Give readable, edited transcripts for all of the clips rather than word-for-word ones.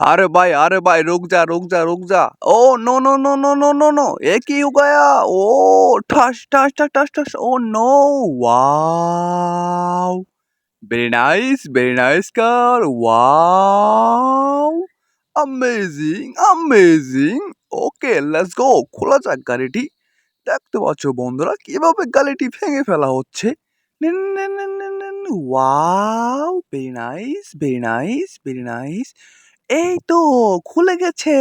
अरे भाई रुक जा। Oh no no no no no no no ये की हो गया? ओ ठस ठस ठस ठस ठस oh no wow very nice car wow amazing okay let's go খোলা যাক গাড়িটি দেখতে পাচ্ছ বন্ধুরা কিভাবে গাড়িটি ভেঙে ফেলা হচ্ছে ওয়াও ভেরি নাইস এই তো খুলে গেছে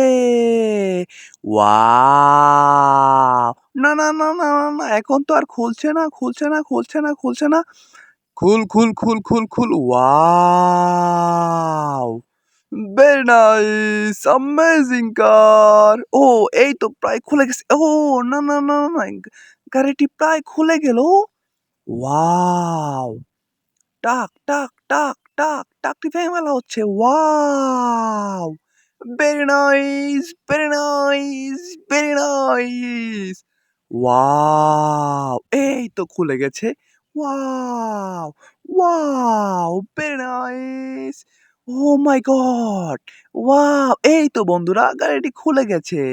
ওয়াও না এখন তো আর খুলছে না খুল ওয়াও ভেরি নাইস অ্যামেজিং কার ও এই তো প্রায় খুলে গেছে ও না গাড়িটি প্রায় খুলে গেল ওয়াও টাকটি ভেঙে ফেলা হচ্ছে ওয়াও ভেরি নাইস ওয়াও এই তো খুলে গেছে ওয়াও ভেরি নাইস ও মাই গড ওয়াও এই তো বন্ধুরা গাড়িটি খুলে গেছে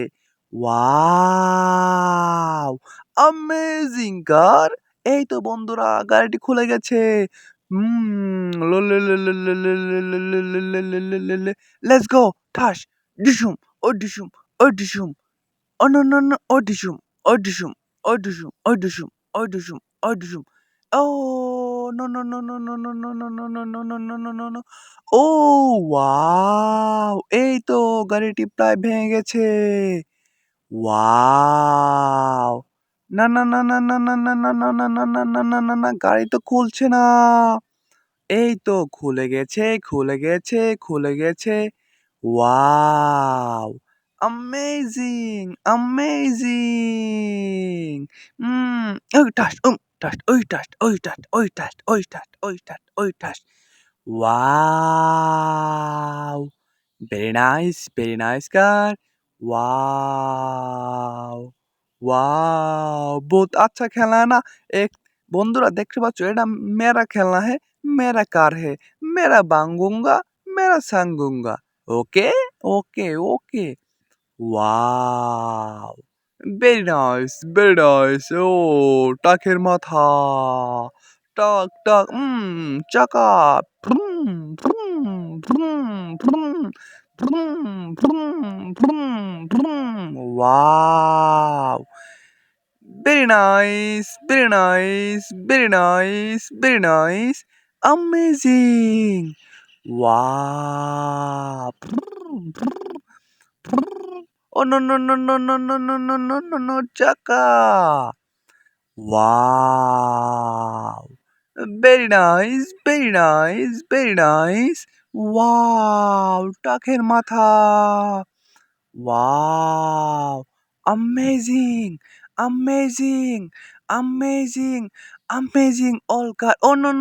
ওয়াও অ্যামেজিং কার এই তো বন্ধুরা গাড়িটি খুলে গেছে লেটস গো ঠাস ডিসুম ও ডিসুম ও ডিসুম ও নো নো নো ও ডিসুম ও ডিসুম ও ডিসুম ও ডিসুম ও ডিসুম ও ডিসুম ও no no no no no no no no no no no no no no no ও ওয়াও এই তো গাড়িটি প্রায় ভেঙে গেছে ওয়াও না গাড়ি তো খুলছে না এই তো খুলে গেছে ওয়াও অ্যামেজিং ওই টাস ওই টাস ওয়াও ভেরি নাইস কার वाओ बहुत अच्छा खेलना है ना एक বন্ধুরা দেখতে পাচ্ছ এটা মেরা খেলনা है मेरा कार है मेरा बांगूंगा मेरा सांगूंगा okay okay wow very nice ও টাকের মাথা টাক চাকা vroom vroom vroom vroom vroom wow very nice amazing wow oh no chaka wow very nice wow টাকের মাথা wow amazing all car oh no